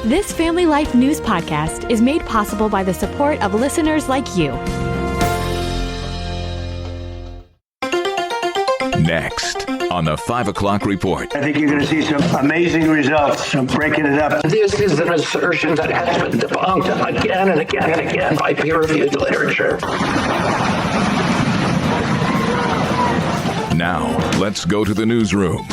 This Family Life News podcast is made possible by the support of listeners like you. Next on the 5 o'clock report. I think you're going to see some amazing results from breaking it up. This is an assertion that has been debunked again and again and again by peer-reviewed literature. Now, let's go to the newsroom.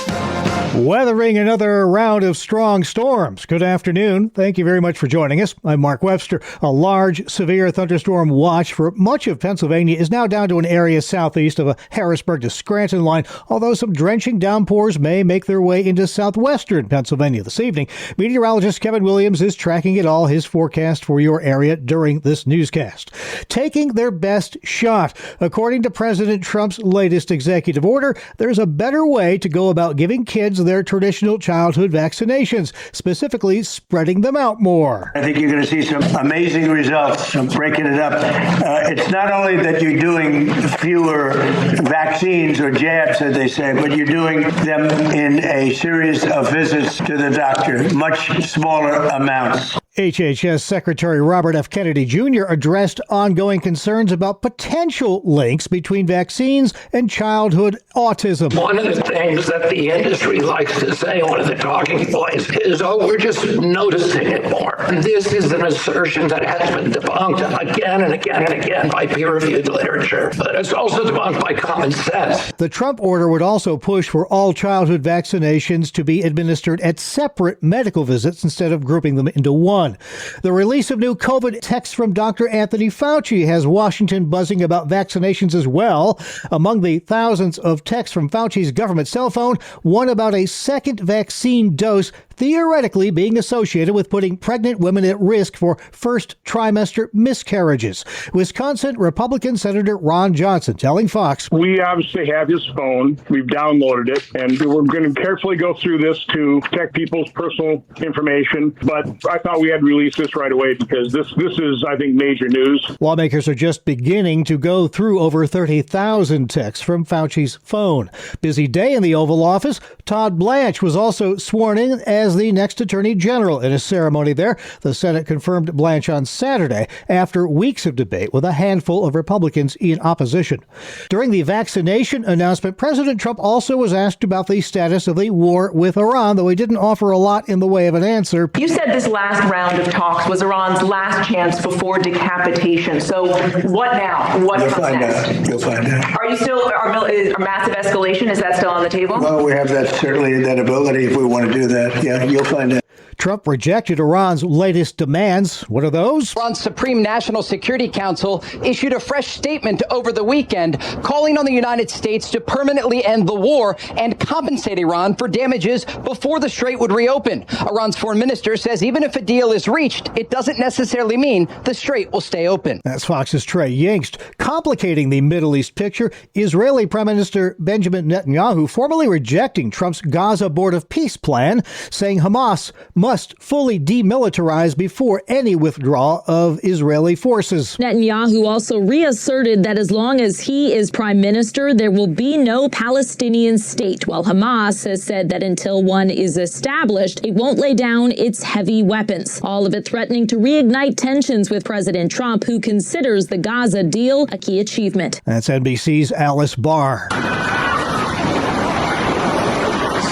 Weathering another round of strong storms. Good afternoon. Thank you very much for joining us. I'm Mark Webster. A large, severe thunderstorm watch for much of Pennsylvania is now down to an area southeast of a Harrisburg to Scranton line, although some drenching downpours may make their way into southwestern Pennsylvania this evening. Meteorologist Kevin Williams is tracking it all, his forecast for your area during this newscast. Taking their best shot. According to President Trump's latest executive order, there's a better way to go about giving kids their traditional childhood vaccinations, specifically spreading them out more. I think you're going to see some amazing results from breaking it up. It's not only that you're doing fewer vaccines or jabs, as they say, but you're doing them in a series of visits to the doctor, much smaller amounts. HHS Secretary Robert F. Kennedy Jr. addressed ongoing concerns about potential links between vaccines and childhood autism. One of the things that the industry likes to say, one of the talking points, is, we're just noticing it more. And this is an assertion that has been debunked again and again and again by peer-reviewed literature, but it's also debunked by common sense. The Trump order would also push for all childhood vaccinations to be administered at separate medical visits instead of grouping them into one. The release of new COVID texts from Dr. Anthony Fauci has Washington buzzing about vaccinations as well. Among the thousands of texts from Fauci's government cell phone, one about a second vaccine dose theoretically being associated with putting pregnant women at risk for first trimester miscarriages. Wisconsin Republican Senator Ron Johnson telling Fox, "We obviously have his phone. We've downloaded it, and we're going to carefully go through this to protect people's personal information. But I thought we had to release this right away because this is, I think, major news." Lawmakers are just beginning to go through over 30,000 texts from Fauci's phone. Busy day in the Oval Office. Todd Blanche was also sworn in as the next Attorney General in a ceremony there. The Senate confirmed Blanche on Saturday after weeks of debate with a handful of Republicans in opposition. During the vaccination announcement, President Trump also was asked about the status of the war with Iran, though he didn't offer a lot in the way of an answer. You said this last round of talks was Iran's last chance before decapitation. So what now? What comes next? You'll find out. Are you still, are massive escalation, is that still on the table? Well, we have certainly that ability if we want to do that. Yeah, you'll find out. Trump rejected Iran's latest demands. What are those? Iran's Supreme National Security Council issued a fresh statement over the weekend calling on the United States to permanently end the war and compensate Iran for damages before the strait would reopen. Iran's foreign minister says even if a deal is reached, it doesn't necessarily mean the strait will stay open. That's Fox's Trey Yingst. Complicating the Middle East picture, Israeli Prime Minister Benjamin Netanyahu formally rejecting Trump's Gaza Board of Peace plan, saying Hamas must fully demilitarize before any withdrawal of Israeli forces. Netanyahu also reasserted that as long as he is prime minister, there will be no Palestinian state, while Hamas has said that until one is established, it won't lay down its heavy weapons. All of it threatening to reignite tensions with President Trump, who considers the Gaza deal a key achievement. That's NBC's Alice Barr.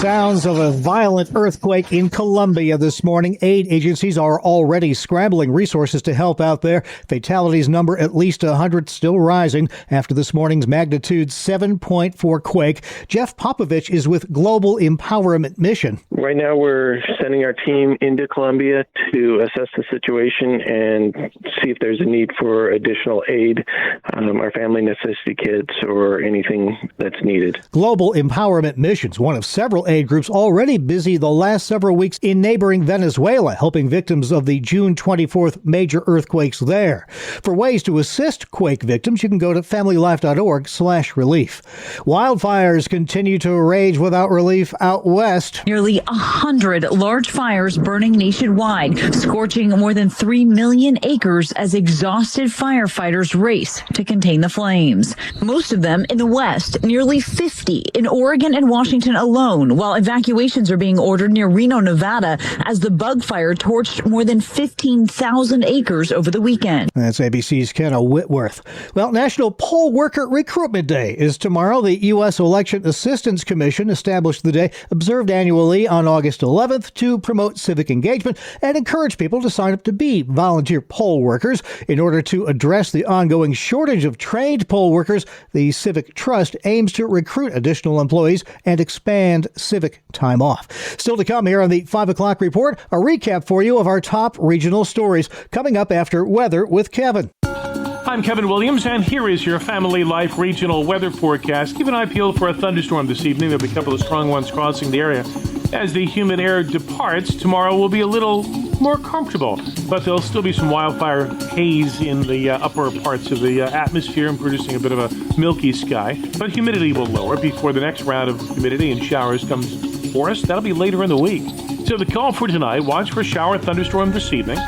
Sounds of a violent earthquake in Colombia this morning. Aid agencies are already scrambling resources to help out there. Fatalities number at least 100, still rising after this morning's magnitude 7.4 quake. Jeff Popovich is with Global Empowerment Mission. Right now we're sending our team into Colombia to assess the situation and see if there's a need for additional aid, our family necessity kits, or anything that's needed. Global Empowerment Mission's one of several aid groups already busy the last several weeks in neighboring Venezuela, helping victims of the June 24th major earthquakes there. For ways to assist quake victims, you can go to familylife.org/relief. Wildfires continue to rage without relief out west. Nearly 100 large fires burning nationwide, scorching more than 3 million acres as exhausted firefighters race to contain the flames. Most of them in the west, nearly 50 in Oregon and Washington alone, while evacuations are being ordered near Reno, Nevada, as the bug fire torched more than 15,000 acres over the weekend. That's ABC's Kenna Whitworth. Well, National Poll Worker Recruitment Day is tomorrow. The U.S. Election Assistance Commission established the day, observed annually on August 11th, to promote civic engagement and encourage people to sign up to be volunteer poll workers. In order to address the ongoing shortage of trained poll workers, the Civic Trust aims to recruit additional employees and expand civic time off. Still to come here on the 5 o'clock report, a recap for you of our top regional stories coming up after weather with Kevin. I'm Kevin Williams, and here is your Family Life regional weather forecast. Keep an eye peeled for a thunderstorm this evening. There'll be a couple of strong ones crossing the area. As the humid air departs, tomorrow will be a little more comfortable, but there'll still be some wildfire haze in the upper parts of the atmosphere and producing a bit of a milky sky. But humidity will lower before the next round of humidity and showers comes for us. That'll be later in the week. So the call for tonight, watch for shower thunderstorm this evening.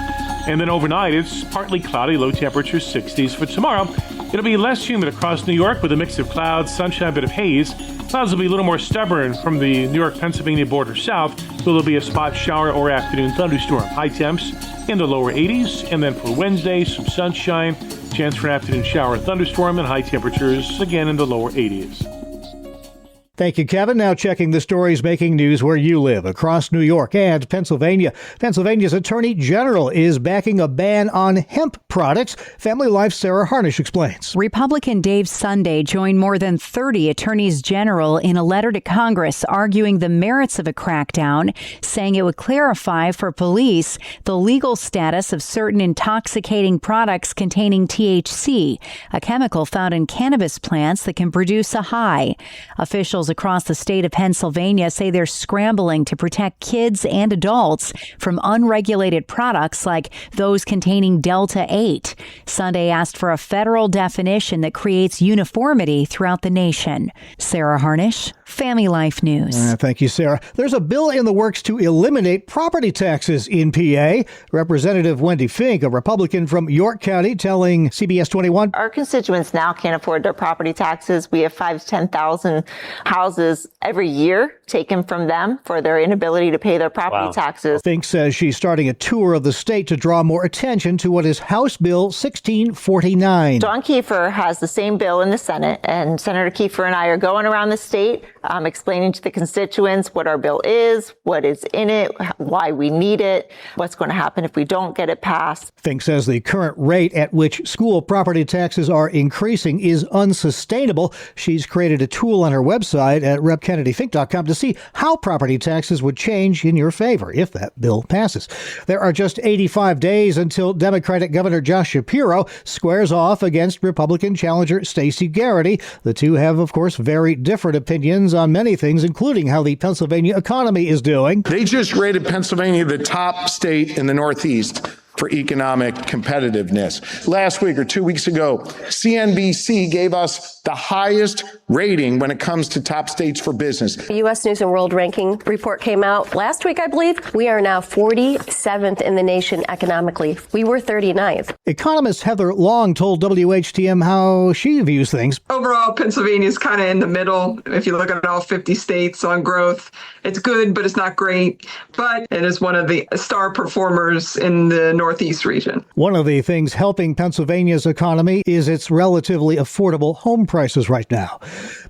And then overnight, it's partly cloudy, low temperature 60s. For tomorrow, it'll be less humid across New York with a mix of clouds, sunshine, a bit of haze. Clouds will be a little more stubborn from the New York-Pennsylvania border south, so there'll be a spot shower or afternoon thunderstorm. High temps in the lower 80s. And then for Wednesday, some sunshine, chance for an afternoon shower thunderstorm, and high temperatures again in the lower 80s. Thank you, Kevin. Now checking the stories making news where you live across New York and Pennsylvania. Pennsylvania's Attorney General is backing a ban on hemp products. Family Life's Sarah Harnish explains. Republican Dave Sunday joined more than 30 attorneys general in a letter to Congress arguing the merits of a crackdown, saying it would clarify for police the legal status of certain intoxicating products containing THC, a chemical found in cannabis plants that can produce a high. Officials across the state of Pennsylvania say they're scrambling to protect kids and adults from unregulated products like those containing Delta 8. Sunday asked for a federal definition that creates uniformity throughout the nation. Sarah Harnish, Family Life News. Thank you, Sarah. There's a bill in the works to eliminate property taxes in PA. Representative Wendy Fink, a Republican from York County, telling CBS 21. Our constituents now can't afford their property taxes. We have 5,000 to 10,000 houses every year taken from them for their inability to pay their property taxes. Fink says she's starting a tour of the state to draw more attention to what is House Bill 1649. Dawn Kiefer has the same bill in the Senate, and Senator Kiefer and I are going around the state explaining to the constituents what our bill is, what is in it, why we need it, what's going to happen if we don't get it passed. Fink says the current rate at which school property taxes are increasing is unsustainable. She's created a tool on her website at repkennedyfink.com to see how property taxes would change in your favor if that bill passes. There are just 85 days until Democratic Governor Josh Shapiro squares off against Republican challenger Stacey Garrity. The two have, of course, very different opinions on many things, including how the Pennsylvania economy is doing. They just rated Pennsylvania the top state in the Northeast for economic competitiveness. Last week or 2 weeks ago, CNBC gave us the highest rating when it comes to top states for business. The U.S. News & World Ranking report came out last week, I believe. We are now 47th in the nation economically. We were 39th. Economist Heather Long told WHTM how she views things. Overall, Pennsylvania is kind of in the middle. If you look at all 50 states on growth, it's good, but it's not great. But it is one of the star performers in the Northeast region. One of the things helping Pennsylvania's economy is its relatively affordable home prices right now.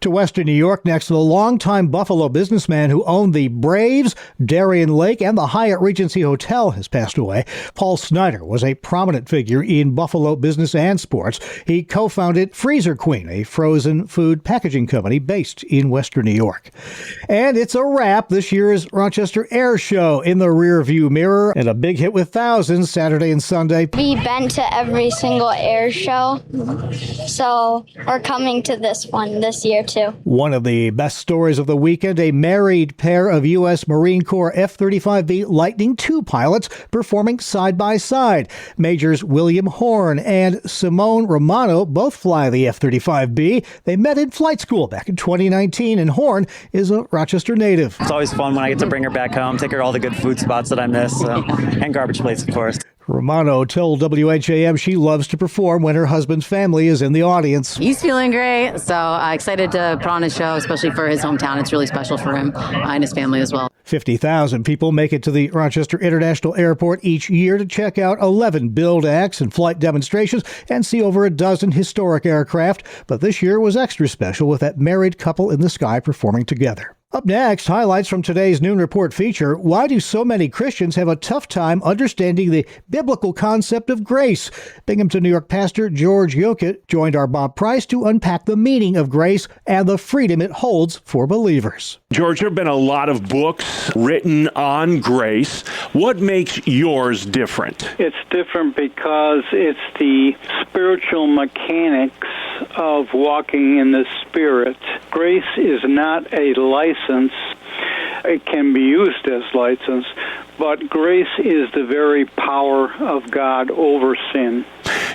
To Western New York next, the longtime Buffalo businessman who owned the Braves, Darien Lake, and the Hyatt Regency Hotel has passed away. Paul Snyder was a prominent figure in Buffalo business and sports. He co-founded Freezer Queen, a frozen food packaging company based in Western New York. And it's a wrap. This year's Rochester Air Show in the rearview mirror, and a big hit with thousands Saturday and Sunday. We've been to every single air show, so we're coming to this one this year too. One of the best stories of the weekend, a married pair of U.S. Marine Corps F-35B Lightning II pilots performing side by side. Majors William Horn and Simone Romano both fly the F-35B. They met in flight school back in 2019, and Horn is a Rochester native. It's always fun when I get to bring her back home, take her to all the good food spots that I miss, and garbage plates, of course. Romano told WHAM she loves to perform when her husband's family is in the audience. He's feeling great, so excited to put on a show, especially for his hometown. It's really special for him and his family as well. 50,000 people make it to the Rochester International Airport each year to check out 11 build acts and flight demonstrations and see over a dozen historic aircraft. But this year was extra special with that married couple in the sky performing together. Up next, highlights from today's Noon Report feature, why do so many Christians have a tough time understanding the biblical concept of grace? Binghamton, New York pastor George Yokit joined our Bob Price to unpack the meaning of grace and the freedom it holds for believers. George, there have been a lot of books written on grace. What makes yours different? It's different because it's the spiritual mechanics of walking in the Spirit. Grace is not a license. It can be used as license, but grace is the very power of God over sin.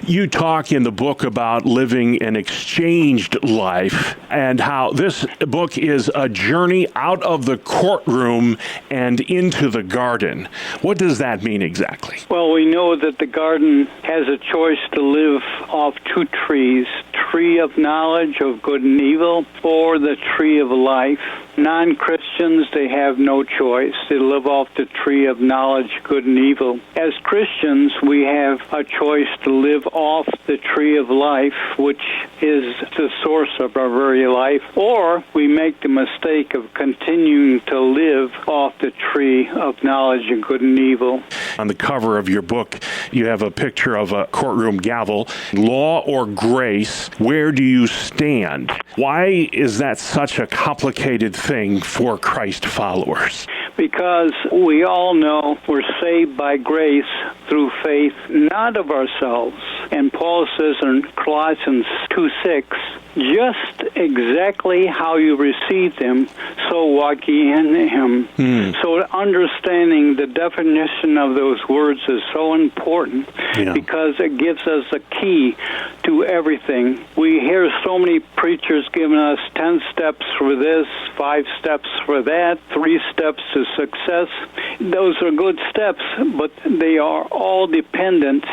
You talk in the book about living an exchanged life and how this book is a journey out of the courtroom and into the garden. What does that mean exactly? Well, we know that the garden has a choice to live off two trees, tree of knowledge of good and evil or the tree of life. Non-Christians, they have no choice. They live off the tree of knowledge, good and evil. As Christians, we have a choice to live off the tree of life, which is the source of our very life, or we make the mistake of continuing to live off the tree of knowledge of good and evil. On the cover of your book, you have a picture of a courtroom gavel. Law or grace, where do you stand? Why is that such a complicated thing for Christ followers? Because we all know we're saved by grace through faith, not of ourselves. And Paul says in Colossians 2:6, just exactly how you received him, so walk ye in him. So understanding the definition of those words is so important because it gives us a key to everything. We hear so many preachers giving us 10 steps for this, 5 steps for that, 3 steps to success. Those are good steps, but they are all dependent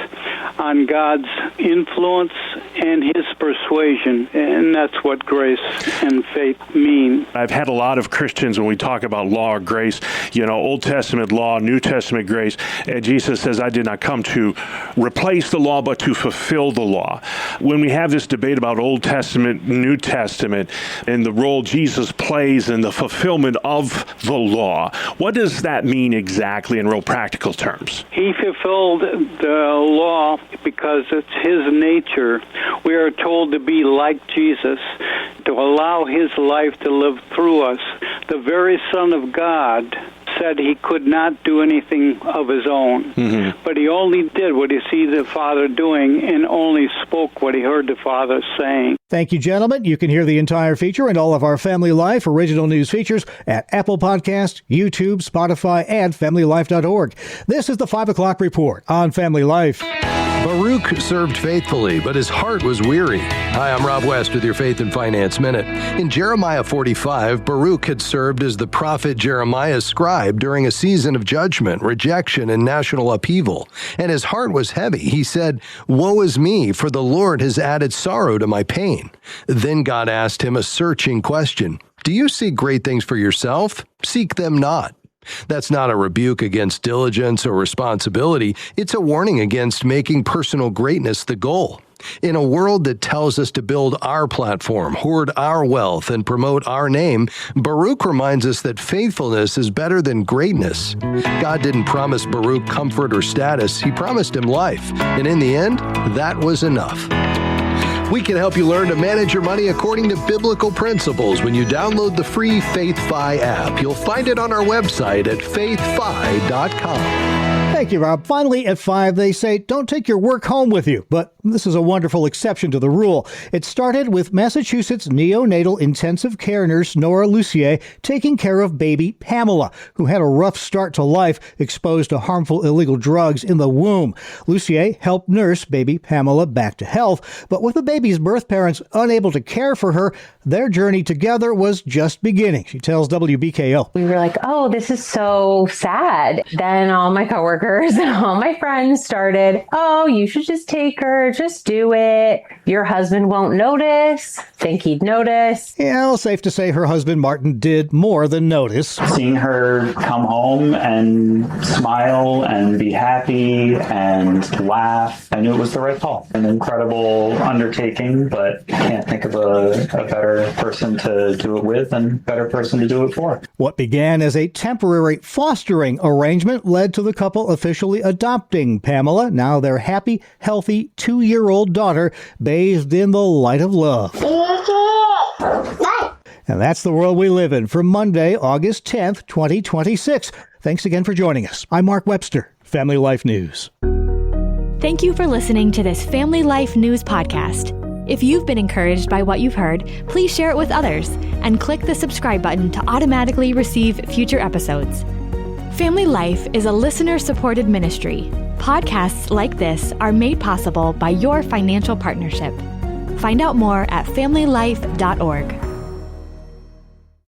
on God's influence and his persuasion, and that's what grace and faith mean. I've had a lot of Christians when we talk about law or grace, Old Testament law, New Testament grace. Jesus says, I did not come to replace the law, but to fulfill the law. When we have this debate about Old Testament, New Testament, and the role Jesus plays in the fulfillment of the law, what does that mean exactly in real practical terms? He fulfilled the law because it's his nature. We are told to be like Jesus, to allow his life to live through us. The very Son of God said he could not do anything of his own, but he only did what he see the Father doing and only spoke what he heard the Father saying. Thank you, gentlemen. You can hear the entire feature and all of our Family Life original news features at Apple Podcasts, YouTube, Spotify, and FamilyLife.org. This is the 5 o'clock report on Family Life. Baruch served faithfully, but his heart was weary. Hi, I'm Rob West with your Faith and Finance Minute. In Jeremiah 45, Baruch had served as the prophet Jeremiah's scribe during a season of judgment, rejection, and national upheaval. And his heart was heavy. He said, "Woe is me, for the Lord has added sorrow to my pain." Then God asked him a searching question. Do you seek great things for yourself? Seek them not. That's not a rebuke against diligence or responsibility. It's a warning against making personal greatness the goal. In a world that tells us to build our platform, hoard our wealth, and promote our name, Baruch reminds us that faithfulness is better than greatness. God didn't promise Baruch comfort or status. He promised him life. And in the end, that was enough. We can help you learn to manage your money according to biblical principles when you download the free FaithFi app. You'll find it on our website at faithfi.com. Thank you, Rob. Finally, at 5, they say, don't take your work home with you. But this is a wonderful exception to the rule. It started with Massachusetts neonatal intensive care nurse Nora Lucier taking care of baby Pamela, who had a rough start to life, exposed to harmful illegal drugs in the womb. Lucier helped nurse baby Pamela back to health, but with the baby's birth parents unable to care for her, their journey together was just beginning, she tells WBKO. We were like, oh, this is so sad. Then all my coworkers rumors, all my friends started, oh, you should just take her, just do it. Your husband won't notice. Think he'd notice. Yeah, well, safe to say her husband Martin did more than notice. Seeing her come home and smile and be happy and laugh, I knew it was the right call. An incredible undertaking, but can't think of a better person to do it with and better person to do it for. What began as a temporary fostering arrangement led to the couple officially adopting Pamela. Now their happy, healthy 2-year-old daughter bathed in the light of love. And that's the world we live in for Monday, August 10th, 2026. Thanks again for joining us. I'm Mark Webster, Family Life News. Thank you for listening to this Family Life News podcast. If you've been encouraged by what you've heard, please share it with others and click the subscribe button to automatically receive future episodes. Family Life is a listener-supported ministry. Podcasts like this are made possible by your financial partnership. Find out more at familylife.org.